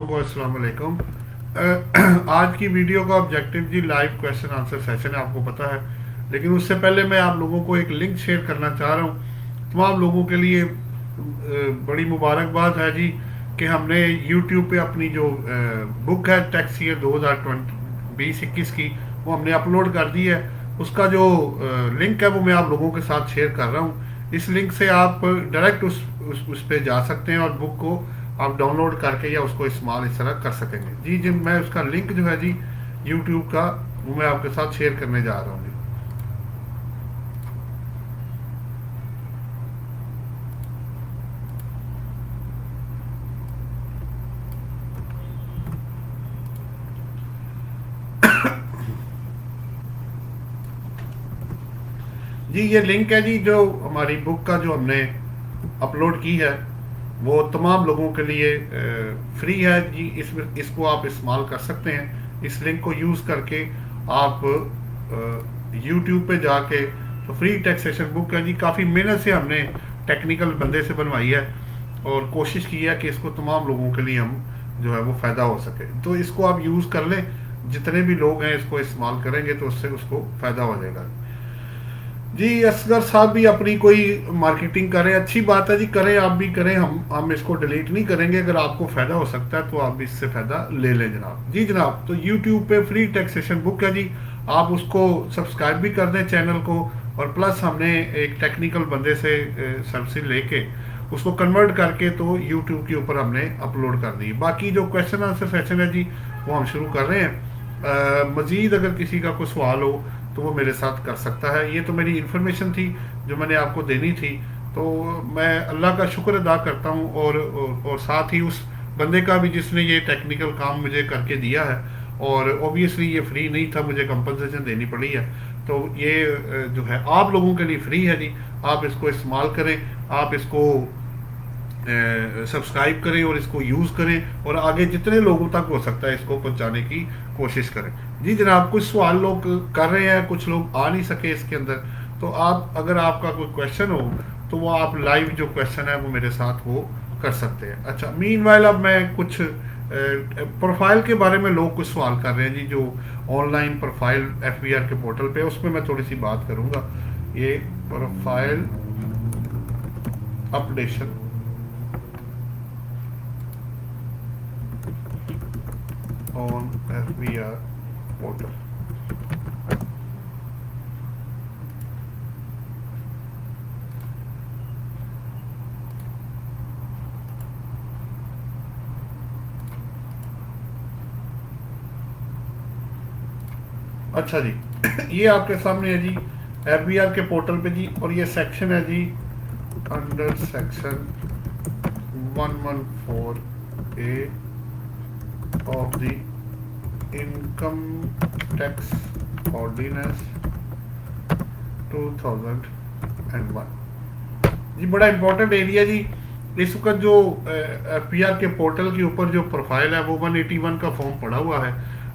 अस्सलाम वालेकुम। आज की वीडियो का ऑब्जेक्टिव जी लाइव क्वेश्चन आंसर सेशन है, आपको पता है। लेकिन उससे पहले मैं आप लोगों को एक लिंक शेयर करना चाह रहा हूँ। तमाम लोगों के लिए बड़ी मुबारकबाद है जी कि हमने यूट्यूब पे अपनी जो बुक है टैक्स ईयर 2020-21 की, वो हमने अपलोड कर दी है। उसका जो लिंक है वो मैं आप लोगों के साथ शेयर कर रहा हूँ। इस लिंक से आप डायरेक्ट उस पे जा सकते हैं और बुक को आप डाउनलोड करके या उसको इस्तेमाल इस तरह कर सकेंगे। जी जी, मैं उसका लिंक जो है जी यूट्यूब का, वो मैं आपके साथ शेयर करने जा रहा हूँ जी। जी ये लिंक है जी, जो हमारी बुक का जो हमने अपलोड की है वो तमाम लोगों के लिए फ्री है जी। इसको आप इस्तेमाल कर सकते हैं। इस लिंक को यूज़ करके आप यूट्यूब पे जाके, तो फ्री टैक्सेशन बुक है जी। काफ़ी मेहनत से हमने टेक्निकल बंदे से बनवाई है और कोशिश की है कि इसको तमाम लोगों के लिए हम जो है वो फ़ायदा हो सके। तो इसको आप यूज़ कर लें। जितने भी लोग हैं इसको इस्तेमाल करेंगे तो उससे उसको फ़ायदा हो जाएगा जी। असगर साहब भी अपनी कोई मार्केटिंग करें, अच्छी बात है जी, करें, आप भी करें। हम इसको डिलीट नहीं करेंगे। अगर आपको फ़ायदा हो सकता है तो आप भी इससे फ़ायदा ले लें जनाब। जी जनाब, तो यूट्यूब पे फ्री टैक्सेशन बुक है जी। आप उसको सब्सक्राइब भी कर दें चैनल को, और प्लस हमने एक टेक्निकल बंदे से सर्विस लेके उसको कन्वर्ट करके तो यूट्यूब के ऊपर हमने अपलोड कर दी। बाकी जो क्वेश्चन आंसर सेशन है जी वो हम शुरू कर रहे हैं। मज़ीद अगर किसी का कोई सवाल हो तो वो मेरे साथ कर सकता है। ये तो मेरी इन्फॉर्मेशन थी जो मैंने आपको देनी थी। तो मैं अल्लाह का शुक्र अदा करता हूँ, और साथ ही उस बंदे का भी जिसने ये टेक्निकल काम मुझे करके दिया है। और ओबियसली ये फ्री नहीं था, मुझे कंपनसेशन देनी पड़ी है। तो ये जो है आप लोगों के लिए फ्री है जी। आप इसको इस्तेमाल करें, आप इसको सब्सक्राइब करें और इसको यूज़ करें, और आगे जितने लोगों तक हो सकता है इसको पहुंचाने की कोशिश करें। जी जनाब, कुछ सवाल लोग कर रहे हैं, कुछ लोग आ नहीं सके इसके अंदर। तो आप, अगर आपका कोई क्वेश्चन हो तो वो आप लाइव जो क्वेश्चन है वो मेरे साथ वो कर सकते हैं। अच्छा, मीनवाइल अब मैं कुछ प्रोफाइल के बारे में लोग कुछ सवाल कर रहे हैं जी। जो ऑनलाइन प्रोफाइल एफबीआर के पोर्टल पे, उसमें मैं थोड़ी सी बात करूंगा। ये profile updation on FBR portal। अच्छा जी, ये आपके सामने है जी एफबीआर के पोर्टल पे जी। और ये सेक्शन है जी under section 114A of the income tax ordinance 2001 जी। बड़ा इंपॉर्टेंट एरिया जी। इस वक्त जो एफपीआर के पोर्टल के ऊपर जो प्रोफाइल है वो 181 का फॉर्म पड़ा हुआ है।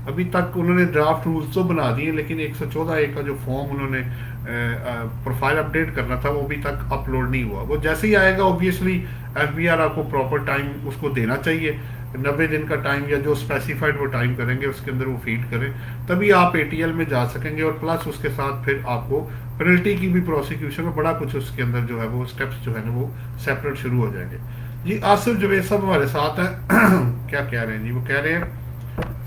अभी तक उन्होंने ड्राफ्ट रूल्स तो बना दिए, लेकिन 114A का जो फॉर्म उन्होंने प्रोफाइल अपडेट करना था वो अभी तक अपलोड नहीं हुआ। वो जैसे ही आएगा ऑब्वियसली एफबीआर आपको प्रॉपर टाइम उसको देना चाहिए। 90 दिन का टाइम, या जो स्पेसिफाइड वो टाइम करेंगे उसके अंदर वो फीड करें, तभी आप एटीएल में जा सकेंगे। और प्लस उसके साथ फिर आपको पेनल्टी की भी प्रोसिक्यूशन और बड़ा कुछ उसके अंदर जो है वो स्टेप्स जो है ना वो सेपरेट शुरू हो जाएंगे जी। आसिफ जुबैर साहब हमारे साथ हैं। क्या कह रहे हैं जी? वो कह रहे हैं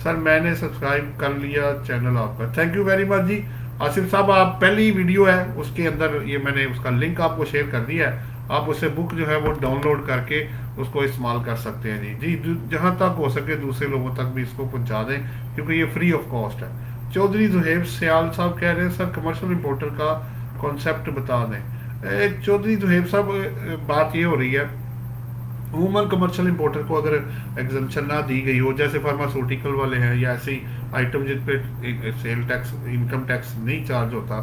सर मैंने सब्सक्राइब कर लिया चैनल आपका, थैंक यू वेरी मच जी। आसिफ साहब, आप पहली वीडियो है उसके अंदर ये मैंने उसका लिंक आपको शेयर कर दिया है। आप उससे बुक जो है वो डाउनलोड करके उसको इस्तेमाल कर सकते हैं जी। जी, जहाँ तक हो सके दूसरे लोगों तक भी इसको पहुँचा दें, क्योंकि ये फ्री ऑफ कॉस्ट है। चौधरी जुहेब सयाल साहब कह रहे हैं सर कमर्शियल इंपोर्टर का कॉन्सेप्ट बता दें। चौधरी जुहेब साहब, बात ये हो रही है, वूमन कमर्शियल इंपोर्टर को अगर एग्जम्पशन ना दी गई हो, जैसे फार्मास्यूटिकल वाले हैं या ऐसे आइटम जिन पे सेल टैक्स, इनकम टैक्स नहीं चार्ज होता,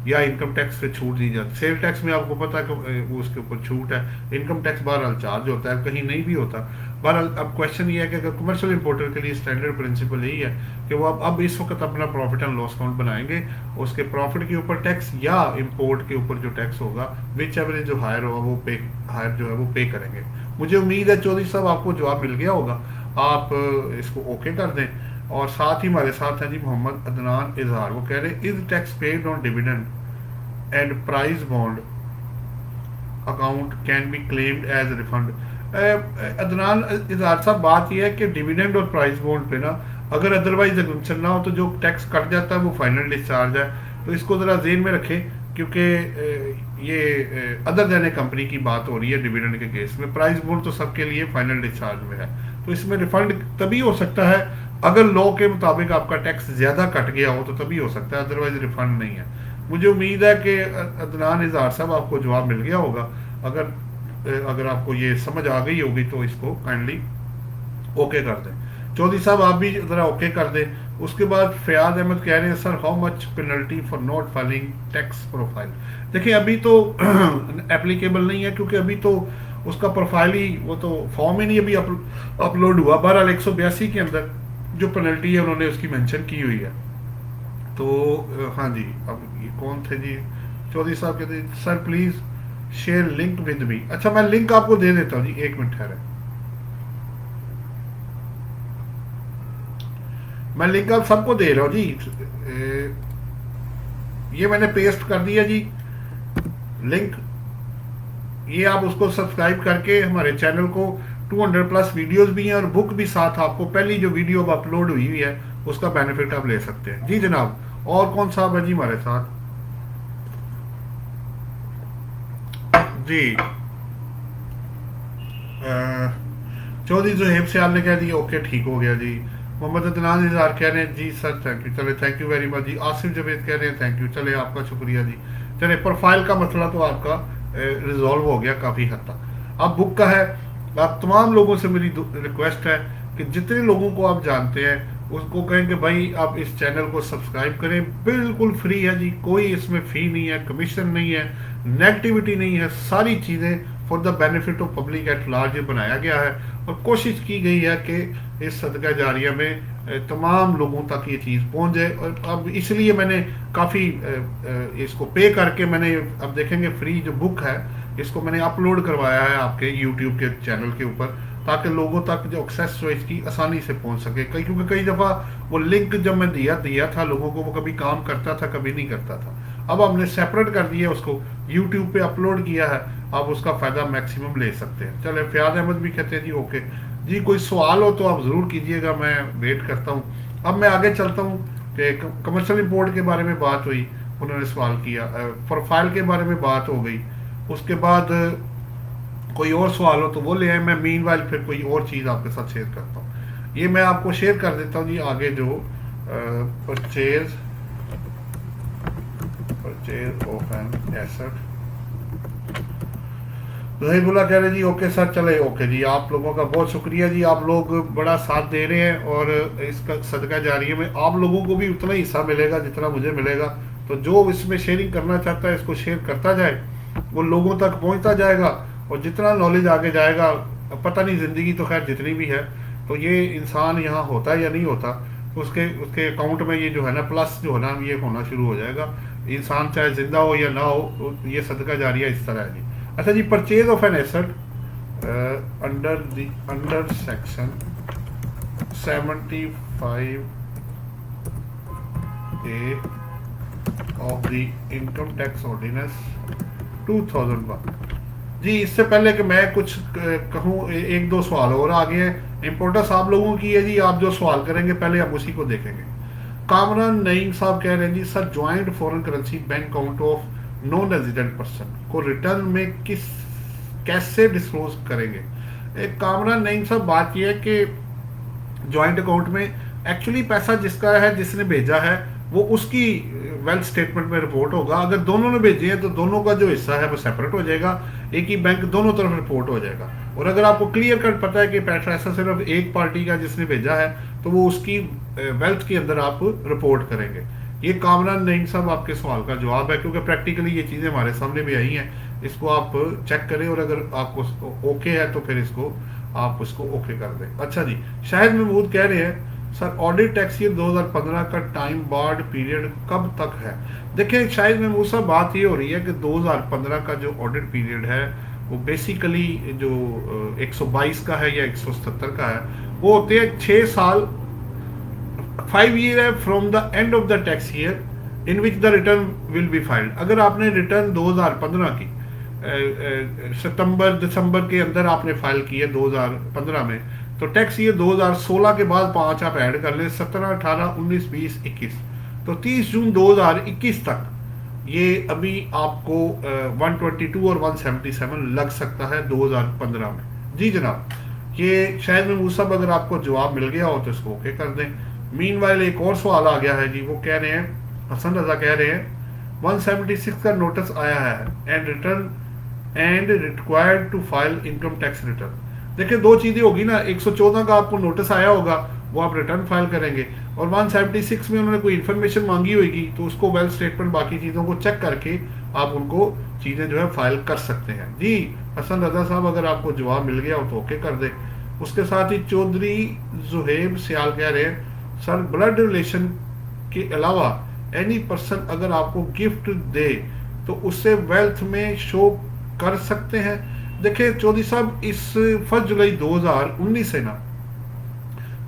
या इनकम टैक्स से छूट दी जाती। सेल टैक्स में आपको पता है कि वो उसके ऊपर छूट है, इनकम टैक्स बहरहाल चार्ज होता है, कहीं नहीं भी होता। बहरहाल अब क्वेश्चन ये है कि अगर कमर्शियल इंपोर्टर के लिए स्टैंडर्ड प्रिंसिपल यही है कि वो अब इस वक्त अपना प्रॉफिट एंड लॉस अकाउंट बनाएंगे, उसके प्रॉफिट के ऊपर टैक्स या इम्पोर्ट के ऊपर जो टैक्स होगा, विच एवरेज जो हायर होगा वो पे, हायर जो है वो पे करेंगे। मुझे उम्मीद है चौधरी साहब आपको जवाब मिल गया होगा। आप इसको ओके कर दें। और साथ ही हमारे साथ है जी मोहम्मद अदनान इजहार, वो कह रहे हैं is tax paid on dividend and price bond account can be claimed as refund. Adnan Izhar साहब, बात यह है कि डिविडेंड और प्राइस बॉन्ड पे ना अगर अदरवाइज एग्जम्पशन ना हो तो जो टैक्स कट जाता है वो फाइनल डिस्चार्ज है। तो इसको ज़रा जेहन में रखें, क्योंकि ये अदर देन कंपनी की बात हो रही है डिविडेंड के केस में। प्राइस बॉन्ड तो सबके लिए फाइनल डिस्चार्ज में है, तो इसमें रिफंड तभी हो सकता है अगर लॉ के मुताबिक आपका टैक्स ज़्यादा कट गया हो, तो तभी हो सकता है, अदरवाइज रिफंड नहीं है। मुझे उम्मीद है कि अदनान इजहार साहब आपको जवाब मिल गया होगा। अगर आपको ये समझ आ गई होगी तो इसको काइंडली ओके कर दें। चौधरी साहब आप भी ज़रा ओके कर दें। उसके बाद फयाज अहमद कह रहे हैं sir how much penalty for not filing tax profile. देखिए अभी तो एप्लीकेबल नहीं है, क्योंकि अभी तो उसका प्रोफाइल ही, वो तो फॉर्म ही नहीं अभी अपलोड हुआ। बहरहाल 182 के अंदर जो पेनल्टी है उन्होंने उसकी मेंशन की हुई है। तो हाँ जी, अब ये कौन थे जी? चौधरी साहब कहते हैं sir please share link with me. अच्छा, मैं लिंक आपको दे देता हूँ जी, 1 मिनट ठहरे। मैं लिंक आप सबको दे रहा हूँ जी। ये मैंने पेस्ट कर दिया जी लिंक। ये आप उसको सब्सक्राइब करके हमारे चैनल को 200 प्लस वीडियोस भी हैं और बुक भी साथ आपको, पहली जो वीडियो अब अपलोड हुई हुई है उसका बेनिफिट आप ले सकते हैं जी जनाब। और कौन साहब है जी हमारे साथ? जी चौधरी जुहेब सियाल ने कह दिया ओके ठीक हो गया जी। मोहम्मद अदनान इजहार कह रहे हैं जी सर थैंक यू, चले थैंक यू वेरी मच जी। आसिफ जवेद कह रहे हैं थैंक यू, चले आपका शुक्रिया जी। चले प्रोफाइल का मसला तो आपका रिजॉल्व हो गया काफ़ी हद तक। अब बुक का है, आप तमाम लोगों से मेरी रिक्वेस्ट है कि जितने लोगों को आप जानते हैं उसको कहें कि भाई आप इस चैनल को सब्सक्राइब करें। बिल्कुल फ्री है जी, कोई इसमें फ़ी नहीं है, कमीशन नहीं है, नेगेटिविटी नहीं है, सारी चीज़ें for the benefit of public at large बनाया गया है। और कोशिश की गई है कि इस सदका जारिया में तमाम लोगों तक ये चीज़ पहुंच जाए। और अब इसलिए मैंने काफ़ी इसको पे करके मैंने, अब देखेंगे फ्री जो बुक है इसको मैंने अपलोड करवाया है आपके यूट्यूब के चैनल के ऊपर, ताकि लोगों तक जो एक्सेस हो इसकी आसानी से पहुंच सके। क्योंकि कई दफ़ा वो लिंक जब मैं दिया था लोगों को, वो कभी काम करता था कभी नहीं करता था। अब हमने सेपरेट कर दिया, उसको यूट्यूब पे अपलोड किया है, आप उसका फ़ायदा मैक्सिमम ले सकते हैं। चले फयाज अहमद भी कहते हैं जी ओके जी, कोई सवाल हो तो आप ज़रूर कीजिएगा, मैं वेट करता हूँ। अब मैं आगे चलता हूँ कि कमर्शियल रिपोर्ट के बारे में बात हुई, उन्होंने सवाल किया, प्रोफाइल के बारे में बात हो गई। उसके बाद कोई और सवाल हो तो वो ले आए, मैं मीनवाइल फिर कोई और चीज़ आपके साथ शेयर करता हूँ। ये मैं आपको शेयर कर देता हूँ जी आगे जो परचेज ऑफ एन एसेट। जहीबुल्ला कह रहे जी ओके सर, चले ओके जी। आप लोगों का बहुत शुक्रिया जी, आप लोग बड़ा साथ दे रहे हैं और इसका सदका जारिया में आप लोगों को भी उतना ही हिस्सा मिलेगा जितना मुझे मिलेगा। तो जो इसमें शेयरिंग करना चाहता है इसको शेयर करता जाए, वो लोगों तक पहुंचता जाएगा और जितना नॉलेज आगे जाएगा, पता नहीं ज़िंदगी तो खैर जितनी भी है, तो ये इंसान यहाँ होता है या नहीं होता, उसके अकाउंट में ये जो है ना प्लस जो है ना ये होना शुरू हो जाएगा। इंसान चाहे जिंदा हो या ना हो, ये सदका जारिया इस तरह है जी। अच्छा जी, purchase of an asset under section 75A of the income tax ordinance 2001 जी। इससे पहले कि मैं कुछ कहूँ, एक दो सवाल और आगे हैं, इंपोर्टेंस आप लोगों की है जी। आप जो सवाल करेंगे पहले आप उसी को देखेंगे। कामरान नईम साहब कह रहे हैं जी sir joint foreign currency bank account of non resident person को रिटर्न में कैसे डिस्क्लोज करेंगे? कामरान नईम साहब, बात यह है कि ज्वाइंट अकाउंट में एक्चुअली पैसा जिसका है, जिसने भेजा है, वो उसकी वेल्थ स्टेटमेंट में रिपोर्ट होगा। अगर दोनों ने भेजे हैं तो दोनों का जो हिस्सा है वो सेपरेट हो जाएगा, एक ही बैंक दोनों तरफ रिपोर्ट हो जाएगा। और अगर आपको क्लियर कट पता है कि पैसा सिर्फ एक पार्टी का जिसने भेजा है, तो वो उसकी वेल्थ के अंदर आप रिपोर्ट करेंगे। ये कामरान नईम साहब आपके सवाल का जवाब है, क्योंकि प्रैक्टिकली ये चीज़ें हमारे सामने भी आई हैं। इसको आप चेक करें और अगर आपको ओके है तो फिर इसको आप उसको ओके कर दें। अच्छा जी, शाहिद महमूद कह रहे हैं सर ऑडिट टैक्स ईयर 2015 का टाइम बार्ड पीरियड कब तक है? देखिए शायद महमूद साहब, बात ये हो रही है कि 2015 का जो ऑडिट पीरियड है वो बेसिकली जो 122 का है या 177 का है, वो होते हैं 6 साल, 5 year है from the end of the tax year in which the return will be filed. अगर आपने रिटर्न 2015 की सितंबर दिसंबर के अंदर आपने फाइल की है 2015 में, तो टैक्स ईयर 2016 के बाद 5 आप ऐड कर लें, 17, 18, 19, 20, 21, तो 30 जून 2021 तक ये अभी आपको 122 और 177 लग सकता है 2015 में। जी जनाब, ये शायद महमूद साहब अगर आपको जवाब मिल गया हो तो इसको ओके कर दें। मीनवाइल एक और सवाल आ गया है जी, वो कह रहे हैं, हसन रजा कह रहे हैं 176 का नोटिस आया है and return and required to file income tax return. देखिए दो चीजें होगी ना, 114 का आपको नोटिस आया होगा, वो आप रिटर्न फाइल करेंगे, और 176 में उन्होंने कोई इन्फॉर्मेशन मांगी होगी तो उसको वेल स्टेटमेंट बाकी चीज़ों को चेक करके आप उनको चीज़ें जो है फाइल कर सकते हैं। जी हसन रजा साहब, अगर आपको जवाब मिल गया हो तो ओके कर दे। उसके साथ ही चौधरी जुहेब सियाल कह रहे हैं सर, ब्लड रिलेशन के अलावा एनी पर्सन अगर आपको गिफ्ट दे तो उससे वेल्थ में शो कर सकते हैं। देखिए चौधरी साहब, इस 1 जुलाई 2019 से ना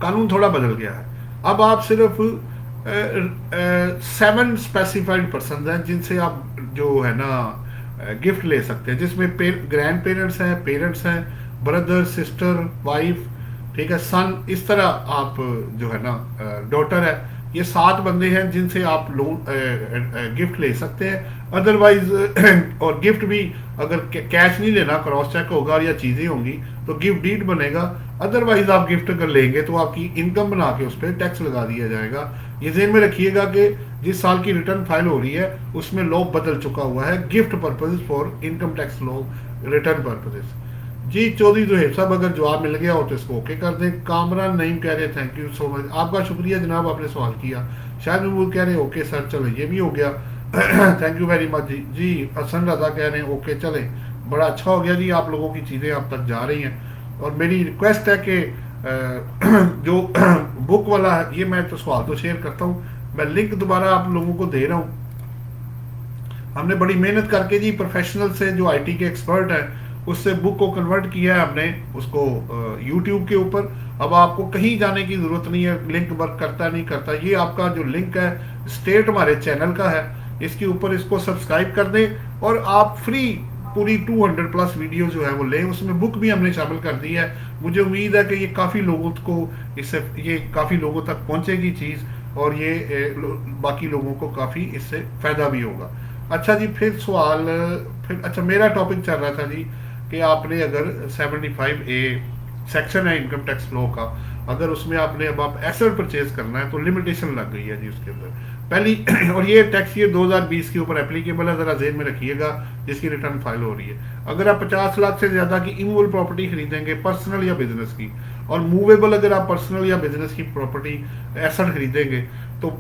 कानून थोड़ा बदल गया है। अब आप सिर्फ 7 स्पेसिफाइड पर्सन हैं जिनसे आप जो है ना गिफ्ट ले सकते हैं, जिसमें ग्रैंड पेरेंट्स हैं, पेरेंट्स हैं, ब्रदर, सिस्टर, वाइफ, ठीक है, सन, इस तरह आप जो है ना डॉटर है, ये 7 बंदे हैं जिनसे आप लोन गिफ्ट ले सकते हैं। अदरवाइज और गिफ्ट भी अगर कैश नहीं लेना, क्रॉस चेक होगा या चीज़ें होंगी तो गिफ्ट डीड बनेगा। अदरवाइज आप गिफ्ट अगर लेंगे तो आपकी इनकम बना के उस पर टैक्स लगा दिया जाएगा। ये ज़हन में रखिएगा कि जिस साल की रिटर्न फाइल हो रही है उसमें लॉ बदल चुका हुआ है, gift purpose for income tax law return purposes. जी चौधरी जोहेब साहब, अगर जवाब मिल गया हो तो इसको ओके कर दें। कामरान नईम कह रहे थैंक यू सो मच, आपका शुक्रिया जनाब, आपने सवाल किया। शायद महमूद कह रहे हैं ओके सर, चलो ये भी हो गया थैंक यू वेरी मच जी। जी हसन रजा कह रहे हैं ओके, चले, बड़ा अच्छा हो गया जी, आप लोगों की चीज़ें आप तक जा रही हैं। और मेरी रिक्वेस्ट है कि जो बुक वाला है, ये मैं तो सवाल तो शेयर करता हूँ, मैं लिंक दोबारा आप लोगों को दे रहा हूँ। हमने बड़ी मेहनत करके जी प्रोफेशनल से जो आईटी के एक्सपर्ट हैं उससे बुक को कन्वर्ट किया है हमने उसको यूट्यूब के ऊपर। अब आपको कहीं जाने की जरूरत नहीं है, लिंक वर्क करता नहीं करता, ये आपका जो लिंक है स्टेट हमारे चैनल का है, इसके ऊपर इसको सब्सक्राइब कर दें और आप फ्री पूरी 200 प्लस वीडियो जो है वो लें। उसमें बुक भी हमने शामिल कर दी है। मुझे उम्मीद है कि ये काफ़ी लोगों को इससे ये काफ़ी लोगों तक पहुंचेगी चीज़, और ये बाकी लोगों को काफ़ी इससे फ़ायदा भी होगा। अच्छा जी, फिर सवाल, फिर अच्छा मेरा टॉपिक चल रहा था जी कि आपने अगर 75A सेक्शन है इनकम टैक्स लॉ का, अगर उसमें आपने अब आप एसेट परचेज करना है तो लिमिटेशन लग गई है जी उसके अंदर पहली और ये टैक्स ईयर 2020 के ऊपर एप्लीकेबल है, ज़रा जेन में रखिएगा जिसकी रिटर्न फाइल हो रही है। अगर आप 50 लाख से ज़्यादा की इमूवेबल प्रॉपर्टी खरीदेंगे पर्सनल या बिजनेस की, और मूवेबल अगर आप पर्सनल या बिजनेस की प्रॉपर्टी एसेट खरीदेंगे तो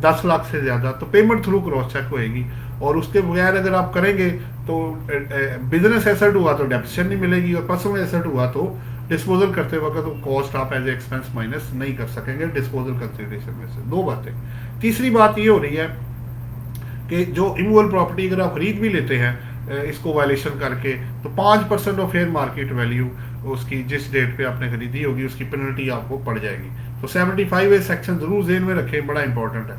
10 लाख से ज़्यादा तो पेमेंट थ्रू क्रॉस चेक होएगी, और उसके बगैर अगर आप करेंगे तो बिजनेस एसेट हुआ तो डेप्सिशन नहीं मिलेगी, और पर्सनल एसेट हुआ तो डिस्पोजल करते वक्त तो कॉस्ट आप एज एक्सपेंस माइनस नहीं कर सकेंगे डिस्पोजल कंसिडरेशन में से। 2 बातें। तीसरी बात ये हो रही है कि जो इमूवेबल प्रॉपर्टी अगर आप खरीद भी लेते हैं इसको वायलेशन करके, तो 5% ऑफ फेयर मार्केट वैल्यू उसकी जिस डेट पे आपने खरीदी होगी उसकी पेनल्टी आपको पड़ जाएगी। तो 75A सेक्शन जरूर जेन में रखें, बड़ा इंपॉर्टेंट है।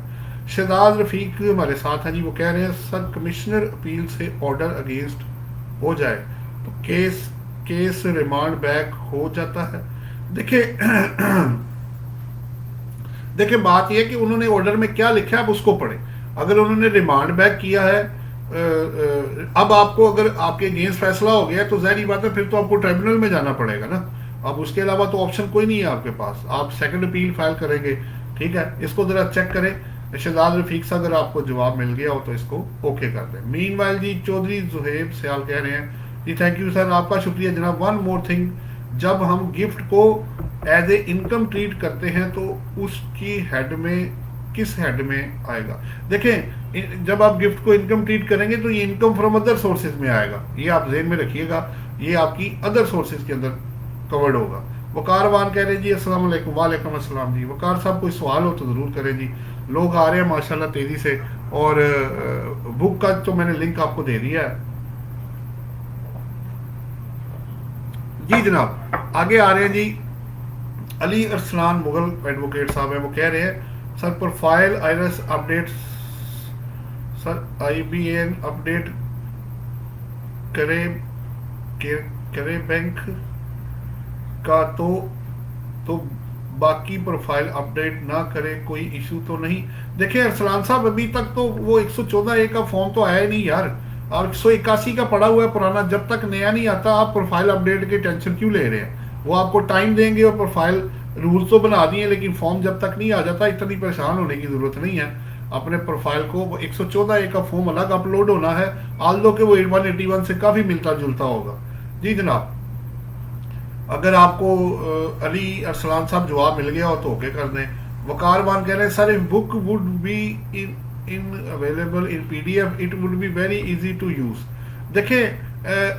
शहजाद रफीक हमारे साथ हैं जी, वो कह रहे हैं सर कमिश्नर अपील से ऑर्डर अगेंस्ट हो जाए तो केस रिमांड बैक हो जाता है। देखिए बात यह कि उन्होंने ऑर्डर में क्या लिखा है आप उसको पढ़ें। अगर उन्होंने रिमांड बैक किया है, अब आपको अगर आपके अगेंस्ट फैसला हो गया तो ज़ाहिर बात है फिर तो आपको ट्राइब्यूनल में जाना पड़ेगा ना। अब उसके अलावा तो ऑप्शन कोई नहीं है आपके पास, आप सेकंड अपील फाइल करेंगे। ठीक है, इसको ज़रा चेक करें। शहजाद रफीक से अगर आपको जवाब मिल गया हो तो इसको ओके कर दें। मीनवाइल जी चौधरी जुहेब सयाल कह रहे हैं जी थैंक यू सर, आपका शुक्रिया जनाब। वन मोर थिंग, जब हम गिफ्ट को एज ए इनकम ट्रीट करते हैं तो उसकी हेड में किस हेड में आएगा? देखें जब आप गिफ्ट को इनकम ट्रीट करेंगे तो ये इनकम फ्रॉम अदर सोर्सेज में आएगा, ये आप जेहन में रखिएगा, ये आपकी अदर सोर्सेज के अंदर कवर्ड होगा। वकार वान कह रहे हैं जी अस्सलाम वालेकुम। वालेकुम अस्सलाम जी। वकार साहब कोई सवाल हो तो ज़रूर करें जी, लोग आ रहे हैं माशाल्लाह तेज़ी से, और बुक का तो मैंने लिंक आपको दे दिया है जी जनाब। आगे आ रहे हैं जी, अली अरसलान मुगल एडवोकेट साहब हैं, वो कह रहे हैं sir profile IRIS update, sir IBAN update करे करे बैंक का तो बाकी प्रोफाइल अपडेट ना करे, कोई इशू तो नहीं। देखिए अरसलान साहब, अभी तक तो वो 114A का फॉर्म तो आया ही नहीं यार, और 181 का पड़ा हुआ है पुराना। जब तक नया नहीं आता आप प्रोफाइल अपडेट की टेंशन क्यों ले रहे हैं? वो आपको टाइम देंगे और प्रोफाइल रूल्स तो बना दिए, लेकिन फॉर्म जब तक नहीं आ जाता इतनी परेशान होने की जरूरत नहीं है। अपने प्रोफाइल को 114A का फॉर्म अलग अपलोड होना है, आल्दो के वो 181 से काफ़ी मिलता जुलता होगा। जी जनाब, अगर आपको अली अरसलान साहब जवाब मिल गया हो तो ओके कर दें। वकार मान कह रहे हैं sir if book would be in available in PDF it would be very easy to use. देखें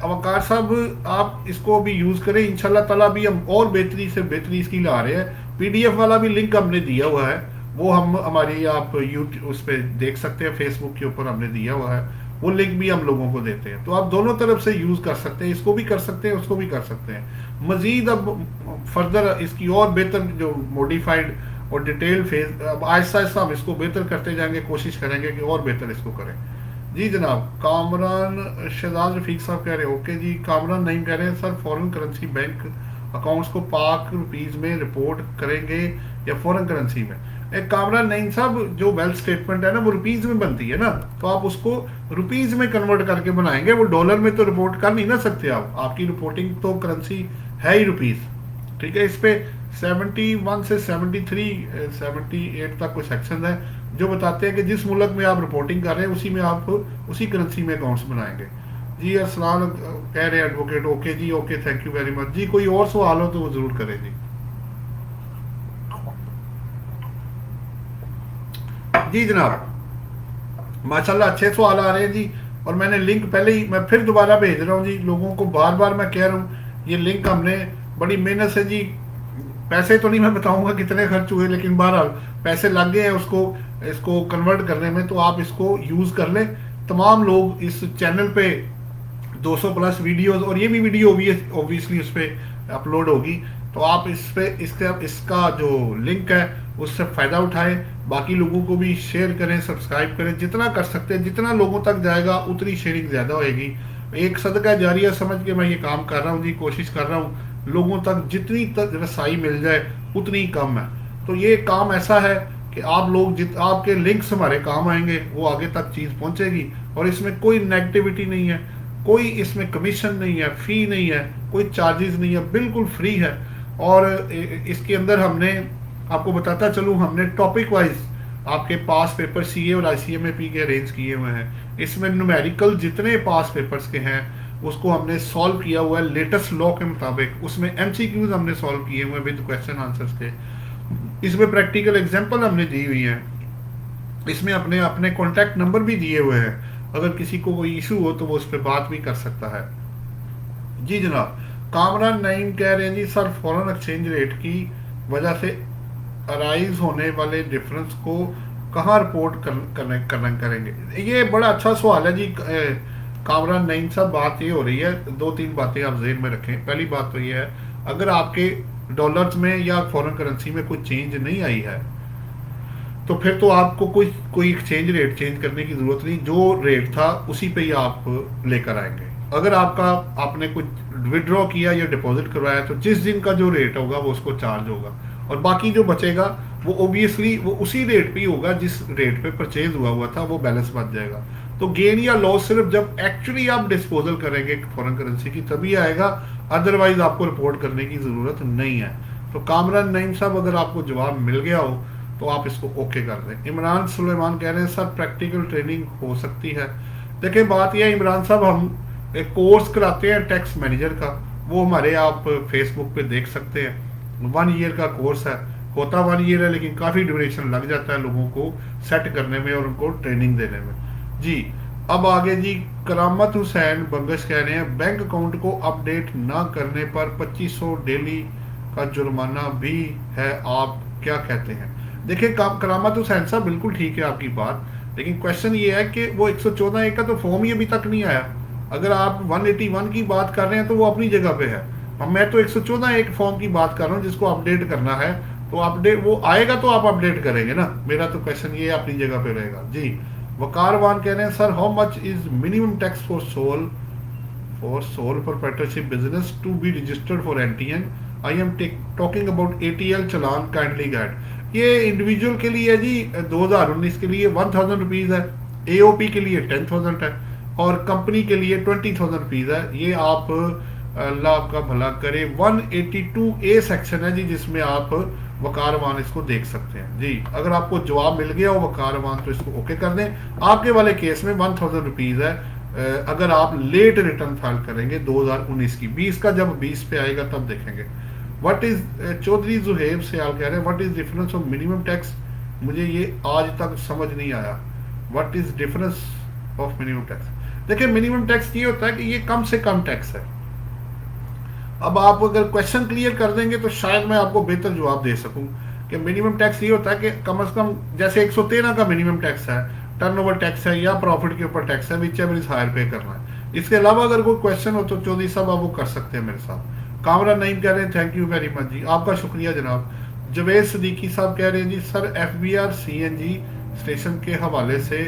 वकार साहब, आप इसको भी यूज करें, इंशाल्लाह ताला भी हम और बेहतरी से बेहतरी इसकी ला रहे हैं। PDF वाला भी लिंक हमने दिया हुआ है, वो हम हमारी आप यूट्यूब उस पर देख सकते हैं, फेसबुक के ऊपर हमने दिया हुआ है, वो लिंक भी हम लोगों को देते हैं। तो आप दोनों तरफ से यूज कर सकते हैं, इसको भी कर सकते हैं, उसको भी कर सकते हैं। मजीद अब फर्दर इसकी और बेहतर जो मॉडिफाइड और डिटेल फेज, अब आहिस्ता आहिस्ता हम इसको बेहतर करते जाएंगे, कोशिश करेंगे कि और बेहतर इसको करें। जी जनाब, कामरान शहजाद रफीक साहब कह रहे हैं ओके जी। कामरान नहीं कह रहे हैं sir foreign currency bank accounts को पाक रुपीज में रिपोर्ट करेंगे या फॉरेन करेंसी में? एक कामरान नहीं साहब, जो वेल्थ स्टेटमेंट है ना वो रुपीज में बनती है ना, तो आप उसको रुपीज में कन्वर्ट करके बनाएंगे, वो डॉलर में तो रिपोर्ट कर नहीं ना सकते आप, आपकी रिपोर्टिंग तो करेंसी है ही रुपीज। ठीक है, इस पे 71 से 78 तक कोई सेक्शन है जो बताते हैं कि जिस मुल्क में आप रिपोर्टिंग कर रहे हैं उसी में आप उसी करेंसी में अकाउंट्स बनाएंगे। जी असलाम कह रहे हैं एडवोकेट ओके जी, okay thank you very much जी। कोई और सवाल हो तो वो जरूर करें जी। जी जनाब, माशाल्लाह अच्छे सवाल आ रहे हैं जी, और मैंने लिंक पहले ही, मैं फिर दोबारा भेज रहा हूँ जी लोगों को, बार बार मैं कह रहा हूँ ये लिंक हमने बड़ी मेहनत से जी, पैसे तो नहीं मैं बताऊंगा कितने खर्च हुए, लेकिन बहरहाल पैसे लग गए हैं उसको इसको कन्वर्ट करने में, तो आप इसको यूज कर लें। तमाम लोग इस चैनल पे 200 प्लस वीडियोस, और ये भी वीडियो ऑब्वियसली उस पर अपलोड होगी, तो आप इस पे इसका जो लिंक है उससे फ़ायदा उठाएं, बाकी लोगों को भी शेयर करें, सब्सक्राइब करें, जितना कर सकते हैं, जितना लोगों तक जाएगा उतनी शेयरिंग ज़्यादा होएगी। एक सदका जारिया समझ के मैं ये काम कर रहा हूँ जी, कोशिश कर रहा हूँ लोगों तक जितनी तक रसाई मिल जाए उतनी कम है। तो ये काम ऐसा है कि आप लोग आपके लिंक्स हमारे काम आएंगे, वो आगे तक चीज़ पहुँचेगी, और इसमें कोई नेगेटिविटी नहीं है, कोई इसमें कमीशन नहीं है, फ़ी नहीं है, कोई चार्जेस नहीं है, बिल्कुल फ्री है। और इसके अंदर हमने आपको बताता चलूँ, हमने टॉपिक वाइज आपके पास पेपर CA और ICMAP के अरेंज किए हुए हैं। इसमें न्यूमेरिकल जितने पास पेपर्स के हैं उसको हमने सॉल्व किया हुआ है लेटेस्ट लॉ के मुताबिक। उसमें MCQs हमने सॉल्व किए हुए हैं विद क्वेश्चन आंसर्स के। इसमें प्रैक्टिकल एग्जाम्पल हमने दी हुई है, इसमें अपने अपने कॉन्टैक्ट नंबर भी दिए हुए हैं, अगर किसी को कोई इशू हो तो वो उस पर बात भी कर सकता है। जी जनाब, कामरान नईम कह रहे हैं जी सर फॉरेन एक्सचेंज रेट की वजह से अराइज होने वाले डिफरेंस को कहाँ रिपोर्ट करेंगे? ये बड़ा अच्छा सवाल है जी कामरान नईम साहब। बात ये हो रही है, 2-3 बातें आप ज़हन में रखें। पहली बात तो ये है, अगर आपके डॉलर्स में या फॉरेन करेंसी में कोई चेंज नहीं आई है तो फिर तो आपको कोई एक्सचेंज रेट चेंज करने की ज़रूरत नहीं, जो रेट था उसी पे ही आप लेकर आएंगे। अगर आपने कुछ विड्रॉ किया या डिपॉजिट करवाया तो जिस दिन का जो रेट होगा वो उसको चार्ज होगा, और बाकी जो बचेगा वो ओबियसली वो उसी रेट पे ही होगा जिस रेट पे परचेज हुआ था, वो बैलेंस बच जाएगा। तो गेन या लॉस सिर्फ जब एक्चुअली आप डिस्पोजल करेंगे फॉरेन करेंसी की तभी आएगा, अदरवाइज आपको रिपोर्ट करने की ज़रूरत नहीं है। तो कामरान नईम साहब, अगर आपको जवाब मिल गया हो तो आप इसको ओके कर दें। इमरान सुलेमान कह रहे हैं सर प्रैक्टिकल ट्रेनिंग हो सकती है? देखिए बात यह है इमरान साहब, हम एक कोर्स कराते हैं टैक्स मैनेजर का, वो हमारे आप फेसबुक पे देख सकते हैं। 1 ईयर का कोर्स है, होता 1 ईयर है लेकिन काफ़ी ड्यूरेशन लग जाता है लोगों को सेट करने में और उनको ट्रेनिंग देने में। जी अब आगे जी, करामत हुसैन बंगश कह रहे हैं बैंक अकाउंट को अपडेट ना करने पर 2500 डेली का जुर्माना भी है, आप क्या कहते हैं? देखिए करामत हुसैन साहब, बिल्कुल ठीक है आपकी बात, लेकिन क्वेश्चन ये है कि वो 114A का तो फॉर्म ही अभी तक नहीं आया। अगर आप 181 की बात कर रहे हैं तो वो अपनी जगह पे है, अब मैं तो 114 एक फॉर्म की बात कर रहा हूँ जिसको अपडेट करना है, तो अपडेट वो आएगा तो आप अपडेट करेंगे ना। मेरा तो क्वेश्चन ये अपनी जगह पे रहेगा जी। वकारवान कह रहे हैं sir how much is minimum tax for sole proprietorship business to be registered for NTN. I am talking about ATL challan kindly guide. ये इंडिविजुअल के लिए है जी 2019 के लिए 1000 रुपीज है, एओपी के लिए 10,000 है, और कंपनी के लिए 20,000 रुपीज है। ये आप अल्लाह आपका भला करे 182A सेक्शन है जी, जिसमें आप वकारवान इसको देख सकते हैं जी। अगर आपको जवाब मिल गया हो वकारवान तो इसको ओके कर दें। आपके वाले केस में 1000 रुपीज है अगर आप लेट रिटर्न फाइल करेंगे 2019 की। 20 का जब 20 पे आएगा तब देखेंगे। व्हाट इज चौधरी जुहेब से आप कह रहे हैं what is difference of minimum tax. मुझे ये आज तक समझ नहीं आया, what is difference of minimum tax. देखिए मिनिमम टैक्स ये होता है कि ये कम से कम टैक्स है। अब आप अगर क्वेश्चन क्लियर कर देंगे तो शायद मैं आपको बेहतर जवाब दे सकूं कि मिनिमम टैक्स ये होता है कि कम से कम जैसे 113 का मिनिमम टैक्स है, टर्नओवर टैक्स है या प्रॉफिट के ऊपर टैक्स है, विच एवर इज हायर पे करना है। इसके अलावा अगर कोई क्वेश्चन हो तो चौधरी साहब आप वो कर सकते हैं मेरे साथ। कामरा नईम कह रहे हैं थैंक यू वेरी मच जी, आपका शुक्रिया जनाब। जवेद सदीकी साहब कह रहे हैं जी सर FBR CNG स्टेशन के हवाले से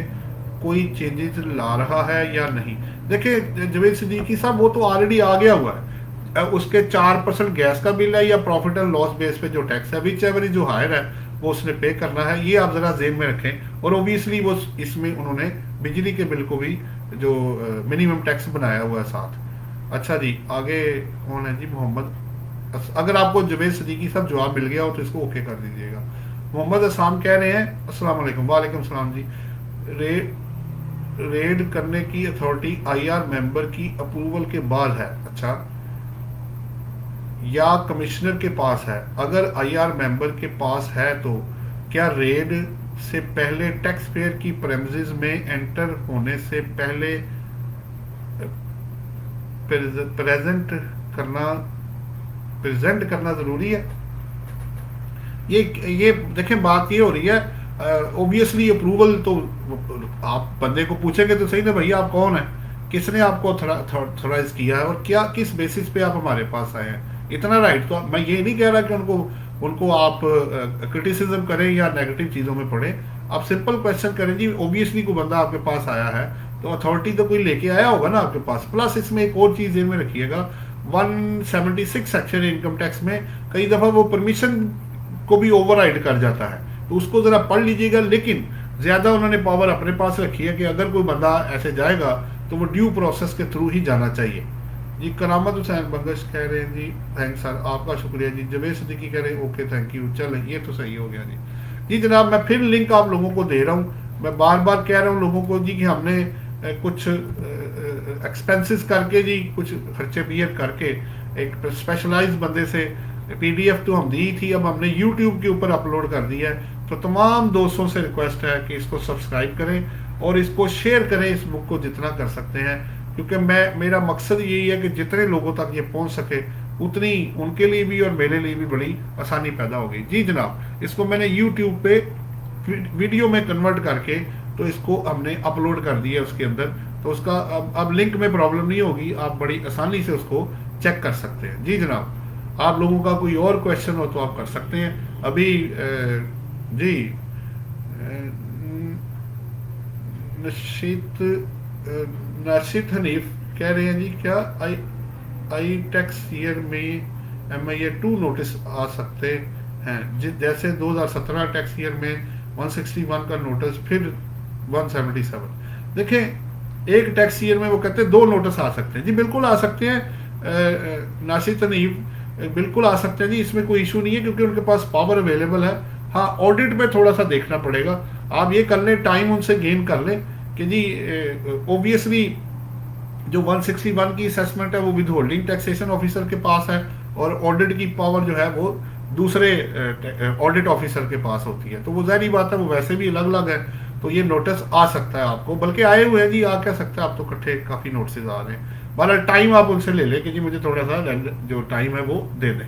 कोई चेंजेस ला रहा है या नहीं। देखिए जवेद सदीकी साहब वो तो ऑलरेडी आ गया हुआ है, उसके 4% गैस का बिल है या प्रॉफिट एंड लॉस बेस पे जो टैक्स है विच एवर जो हायर है वो उसने पे करना है। ये आप जरा जेन में रखें। और ओबियसली वो इसमें उन्होंने बिजली के बिल को भी जो मिनिमम टैक्स बनाया हुआ है साथ। अच्छा जी आगे कौन है जी, मोहम्मद। अगर आपको जवेद सदीकी साहब जवाब मिल गया हो तो इसको ओके कर दीजिएगा। मोहम्मद असाम कह रहे हैं अस्सलाम वालेकुम। वालेकुम सलाम जी। रेड करने की अथॉरिटी IR मेंबर की अप्रूवल के बाद है, अच्छा, या कमिश्नर के पास है। अगर IR मेंबर के पास है तो क्या रेड से पहले टैक्स पेयर की प्रेमिसेस में एंटर होने से पहले प्रेजेंट करना जरूरी है। ये देखें बात ये हो रही है ओबियसली अप्रूवल तो आप बंदे को पूछेंगे तो सही ना भैया आप कौन है, किसने आपको ऑथराइज किया है और क्या किस बेसिस पे आप हमारे पास आए हैं। इतना राइट तो मैं ये नहीं कह रहा कि उनको आप क्रिटिसिज्म करें या नेगेटिव चीज़ों में पढ़ें। आप सिंपल क्वेश्चन करें जी, ओबियसली कोई बंदा आपके पास आया है तो अथॉरिटी तो कोई लेके आया होगा ना आपके पास। प्लस इसमें एक और चीज़ में रखिएगा 176 सेक्शन इनकम टैक्स में कई दफ़ा वो परमिशन को भी ओवरराइड कर जाता है, तो उसको ज़रा पढ़ लीजिएगा। लेकिन ज़्यादा उन्होंने पावर अपने पास रखी है कि अगर कोई बंदा ऐसे जाएगा तो वो ड्यू प्रोसेस के थ्रू ही जाना चाहिए जी। करामत हुसैन बंगश कह रहे हैं जी थैंक्स सर, आपका शुक्रिया जी। जवेद सदीकी कह रहे हैं ओके थैंक यू। चल ये तो सही हो गया जी। जी जनाब मैं फिर लिंक आप लोगों को दे रहा हूँ। मैं बार बार कह रहा हूँ लोगों को जी कि हमने कुछ एक्सपेंसेस करके जी कुछ खर्चे बियर करके एक स्पेशलाइज्ड बंदे से PDF तो हम दी थी, अब हमने YouTube के ऊपर अपलोड कर दिया है। तो तमाम दोस्तों से रिक्वेस्ट है कि इसको सब्सक्राइब करें और इसको शेयर करें इस बुक को जितना कर सकते हैं, क्योंकि मेरा मकसद यही है कि जितने लोगों तक ये पहुंच सके उतनी उनके लिए भी और मेरे लिए भी बड़ी आसानी पैदा होगी जी जनाब। इसको मैंने YouTube पे वीडियो में कन्वर्ट करके तो इसको हमने अपलोड कर दिया उसके अंदर, तो उसका अब लिंक में प्रॉब्लम नहीं होगी, आप बड़ी आसानी से उसको चेक कर सकते हैं जी जनाब। आप लोगों का कोई और क्वेश्चन हो तो आप कर सकते हैं अभी जी। नाशिद हनीफ कह रहे हैं जी क्या आई टैक्स ईयर में MIA 2 नोटिस आ सकते हैं, जैसे 2017 टैक्स ईयर में 161 का नोटिस फिर 177। देखें एक टैक्स ईयर में वो कहते हैं 2 नोटिस आ सकते हैं जी, बिल्कुल आ सकते हैं नाशिद हनीफ, बिल्कुल आ सकते हैं जी, इसमें कोई इशू नहीं है क्योंकि उनके पास पावर अवेलेबल है। हाँ ऑडिट में थोड़ा सा देखना पड़ेगा, आप ये कर लें टाइम उनसे गेन कर लें कि जी ओबियसली जो 161 की असेसमेंट है वो विद होल्डिंग टैक्सेशन ऑफिसर के पास है और ऑडिट की पावर जो है वो दूसरे ऑडिट ऑफिसर के पास होती है, तो वो ज़ाहिर बात है वो वैसे भी अलग अलग है। तो ये नोटिस आ सकता है आपको, बल्कि आए हुए हैं जी, आ कह सकते हैं आप तो इकट्ठे काफ़ी नोटिस आ रहे हैं। बहरहाल टाइम आप उनसे ले लें कि जी मुझे थोड़ा सा जो टाइम है वो दे दें।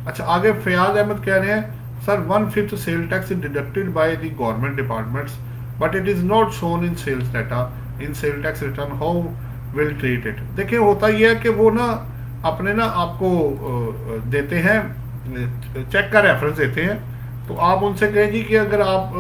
अच्छा आगे फयाज अहमद कह रहे हैं sir 1/5 sale tax is deducted by the government departments but it is not shown in sales data in sale tax return, how will treat it. देखिए होता यह है कि वो ना अपने ना आपको देते हैं, चेक का रेफरेंस देते हैं। तो आप उनसे कहें जी कि अगर आप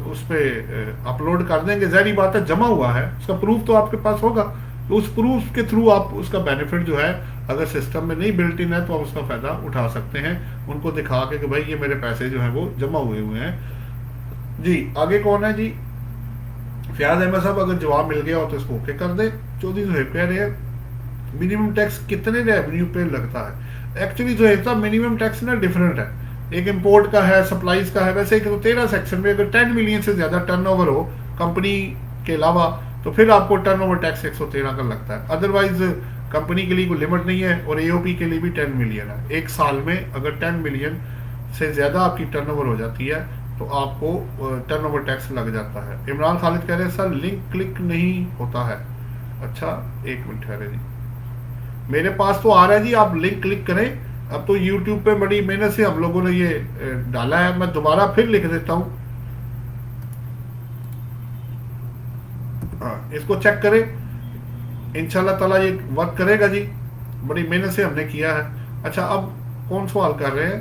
उस पर अपलोड कर देंगे, ज़ाहिर बात है जमा हुआ है, उसका प्रूफ तो आपके पास होगा, तो उस प्रूफ के थ्रू आप उसका बेनिफिट जो है, अगर सिस्टम में नहीं बिल्ट इन है तो आप उसका फ़ायदा उठा सकते हैं, उनको दिखा के कि भाई ये मेरे पैसे जो हैं वो जमा हुए हैं। जी आगे कौन है जी? फयाज अहमद साहब, अगर जवाब मिल गया हो तो इसको ओके कर दे। चौधरी जोहेब कह रहे हैं मिनिमम टैक्स कितने रेवेन्यू पे लगता है? एक्चुअली जोहेब साहब मिनिमम टैक्स ना डिफरेंट है, एक इंपोर्ट का है, सप्लाईज का है। वैसे तो 13 सेक्शन में अगर 10 मिलियन से ज़्यादा टर्नओवर हो कंपनी के अलावा, तो फिर आपको टर्नओवर टैक्स 113 का लगता है। अदरवाइज कंपनी के लिए कोई लिमिट नहीं है, और एओपी के लिए भी 10 मिलियन है। एक साल में अगर 10 मिलियन से ज़्यादा आपकी टर्नओवर हो जाती है तो आपको टर्नओवर टैक्स लग जाता है। इमरान खालिद कह रहे हैं सर लिंक क्लिक नहीं होता है। अच्छा एक मिनट ठहरे जी, मेरे पास तो आ रहा है जी, आप लिंक क्लिक करें। अब तो यूट्यूब पे बड़ी मेहनत से हम लोगों ने ये डाला है, मैं दोबारा फिर लिख देता हूँ। हाँ इसको चेक करें, इंशाल्लाह ताला ये वर्क करेगा जी, बड़ी मेहनत से हमने किया है। अच्छा अब कौन सवाल कर रहे हैं?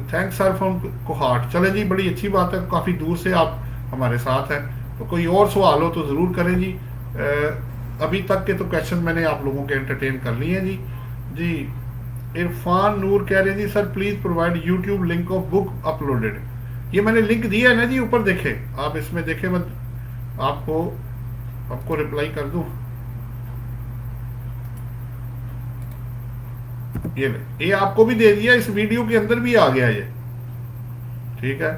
Thanks sir from Kohat. चले जी बड़ी अच्छी बात है, काफ़ी दूर से आप हमारे साथ हैं। तो कोई और सवाल हो तो ज़रूर करें जी। अभी तक के तो क्वेश्चन मैंने आप लोगों के एंटरटेन कर लिए हैं जी। जी इरफान नूर कह रहे हैं जी sir please provide YouTube link of book uploaded. ये मैंने लिंक दिया है ना जी, ऊपर देखें आप, इसमें देखें, मैं आपको रिप्लाई कर दूं। ये आपको भी दे दिया, इस वीडियो के अंदर भी आ गया ये, ठीक है,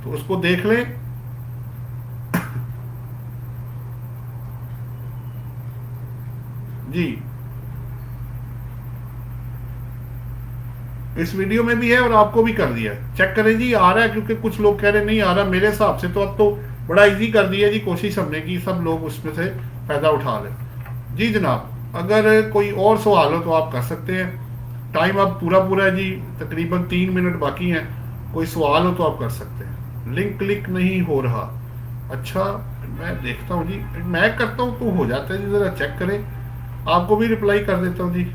तो उसको देख लें। जी इस वीडियो में भी है और आपको भी कर दिया, चेक करें जी आ रहा है, क्योंकि कुछ लोग कह रहे नहीं आ रहा। मेरे हिसाब से तो अब तो बड़ा इजी कर दिया जी, कोशिश हमने की सब लोग उसमें से फायदा उठा लें। जी जनाब, अगर कोई और सवाल हो तो आप कर सकते हैं, टाइम अब पूरा है जी, तकरीबन 3 मिनट बाकी हैं। कोई सवाल हो तो आप कर सकते हैं। लिंक क्लिक नहीं हो रहा, अच्छा मैं देखता हूँ जी, मैं करता हूँ तो हो जाता है जी, ज़रा चेक करें, आपको भी रिप्लाई कर देता हूँ जी।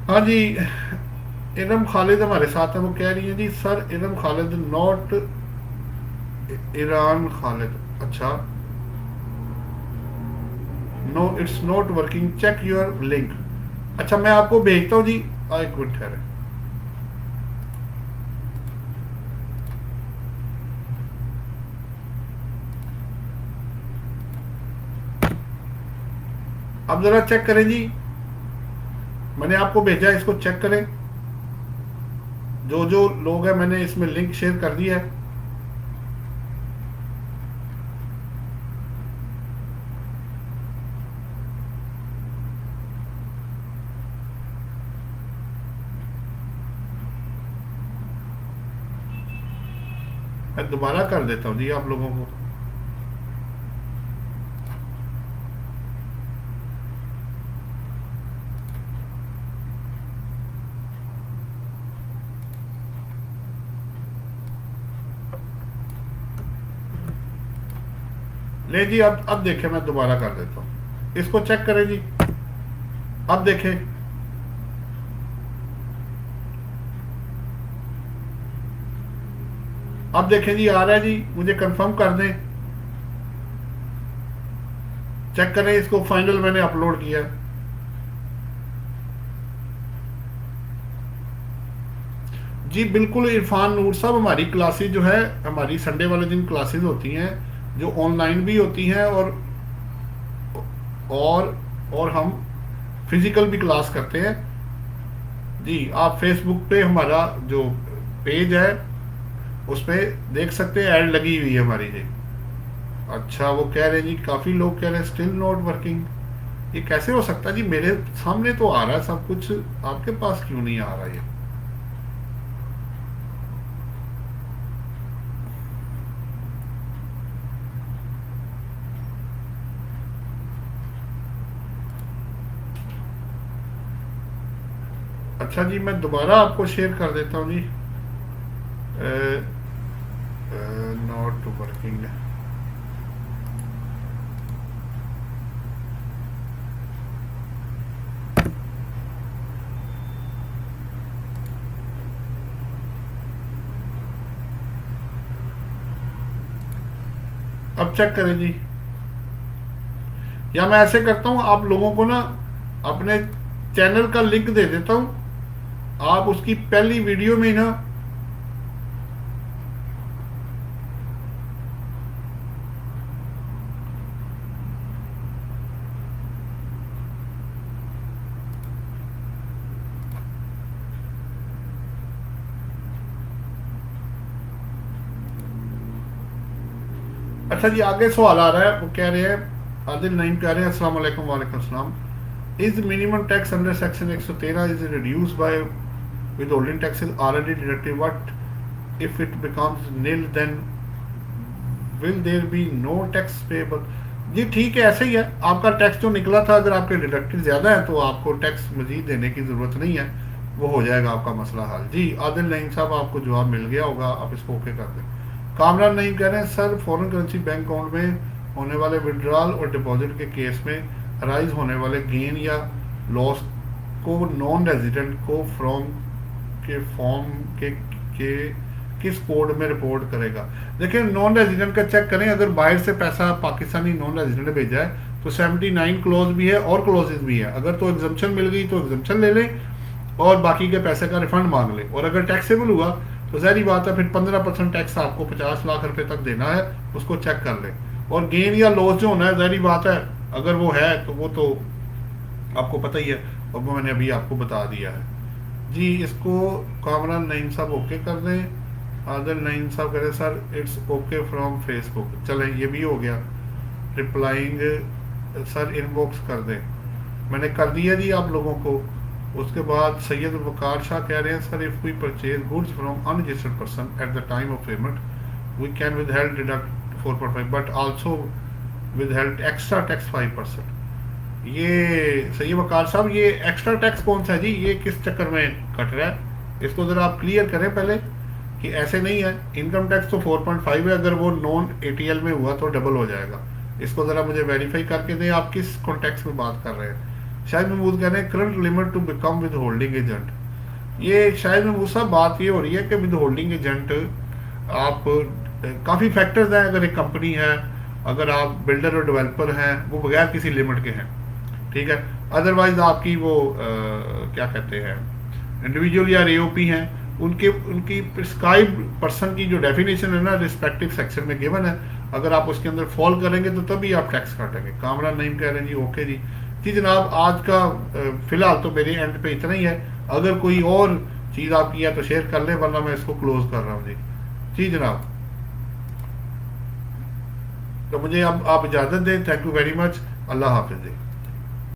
हाँ जी इनम खालिद हमारे साथ है, वो कह रही है जी सर इनम खालिद नॉट ईरान खालिद। अच्छा no it's not working, check your link. अच्छा मैं आपको भेजता हूँ जी, एक मिनट ठहरे। अब जरा चेक करें जी, मैंने आपको भेजा है, इसको चेक करें। जो जो लोग हैं मैंने इसमें लिंक शेयर कर दिया है। मैं दोबारा कर देता हूँ जी आप लोगों को। ले जी अब देखें, मैं दोबारा कर देता हूँ, इसको चेक करें जी। अब देखें, अब देखें जी आ रहा है जी, मुझे कंफर्म कर दें, चेक करें इसको, फाइनल मैंने अपलोड किया है। जी बिल्कुल इरफान नूर साहब, हमारी क्लासेज जो है, हमारी संडे वाले दिन क्लासेज होती हैं जो ऑनलाइन भी होती हैं, और हम फिजिकल भी क्लास करते हैं जी। आप फेसबुक पे हमारा जो पेज है उस पर देख सकते हैं, ऐड लगी हुई है हमारी जी। अच्छा वो कह रहे हैं जी, काफ़ी लोग कह रहे हैं स्टिल नॉट वर्किंग, ये कैसे हो सकता है जी? मेरे सामने तो आ रहा है सब कुछ, आपके पास क्यों नहीं आ रहा ये? अच्छा जी मैं दोबारा आपको शेयर कर देता हूँ जी। नॉट वर्किंग, अब चेक करें जी, या मैं ऐसे करता हूँ, आप लोगों को ना अपने चैनल का लिंक दे देता हूँ, आप उसकी पहली वीडियो में ना अच्छा जी, आगे सवाल आ रहा है, वो कह रहे हैं आदिल नईम कह रहे हैं अस्सलाम वालेकुम। वालेकुम अस्सलाम। Is minimum tax under section 113 is reduce by withholding tax is already deducted, what if it becomes nil, then will there be no tax payable? जी ठीक है, ऐसे ही है, आपका टैक्स जो निकला था, अगर आपके डिडक्टेड ज़्यादा है तो आपको टैक्स मजीद देने की ज़रूरत नहीं है, वो हो जाएगा आपका मसला हल। जी आदिल नईम साहब, आपको जवाब मिल गया होगा, आप इसको ओके कर दें। कामरान नईम कह रहे हैं sir, foreign currency bank account में होने वाले विड्रॉल और डिपॉजिट के केस में अराइज होने वाले गेन या लॉस को नॉन रेजिडेंट को फ्रॉम के फॉर्म के किस कोड में रिपोर्ट करेगा? देखिए, नॉन रेजिडेंट का चेक करें, अगर बाहर से पैसा पाकिस्तानी नॉन रेजिडेंट भेजा है तो 79 क्लोज भी है और क्लोजेज भी है। अगर तो एग्जम्पशन मिल गई तो एग्जम्पशन ले लें और बाकी के पैसे का रिफंड मांग लें, और अगर टैक्सेबल हुआ तो ज़ाहिर बात है फिर 15% टैक्स आपको 50 लाख रुपए तक देना है, उसको चेक कर लें। और गेन या लॉस जो होना है, ज़ाहिर बात है अगर वो है तो वो तो आपको पता ही है, और वो मैंने अभी आपको बता दिया है। जी इसको कामरान नईम साहब ओके कर दें। आदिल नईम साहब कह रहे sir it's okay from Facebook, चलें ये भी हो गया। रिप्लाइंग सर इनबॉक्स कर दें, मैंने कर दिया जी आप लोगों को। उसके बाद सैयद वकार शाह कह रहे हैं sir, if we purchase goods from unregistered person at the time of payment we can withheld deduct 4.5 but also withheld extra tax 5%। ये सही वकार साहब, ये एक्स्ट्रा टैक्स कौन सा है जी, ये किस चक्कर में कट रहा है, इसको ज़रा आप क्लियर करें पहले कि ऐसे नहीं है। इनकम टैक्स तो 4.5 है, अगर वो नॉन ATL में हुआ तो डबल हो जाएगा। इसको ज़रा मुझे वेरीफाई करके दें, आप किस कॉन्टेक्स्ट में बात कर रहे हैं। शायद महमूद कह रहे हैं current limit to become withholding agent. ये शायद महमूद साहब बात ये हो रही है कि विद होल्डिंग एजेंट आप काफ़ी फैक्टर्स हैं, अगर एक कंपनी है, अगर आप बिल्डर और डेवलपर हैं, वो बगैर किसी लिमिट के हैं, ठीक है। अदरवाइज आपकी वो क्या कहते हैं इंडिविजुअल या AOP हैं, उनकी प्रिस्क्राइब पर्सन की जो डेफिनेशन है ना रिस्पेक्टिव सेक्शन में गिवन है, अगर आप उसके अंदर फॉल करेंगे तो तभी आप टैक्स काटेंगे। कामरान नईम कह रहे हैं जी ओके जी। जी जनाब, आज का फिलहाल तो मेरे एंड पे इतना ही है, अगर कोई और चीज़ आपकी है तो शेयर कर लें, वरना मैं इसको क्लोज कर रहा हूँ जी। जी जनाब, तो मुझे अब आप इजाज़त दें। Thank you very much. अल्लाह हाफिज़ जी।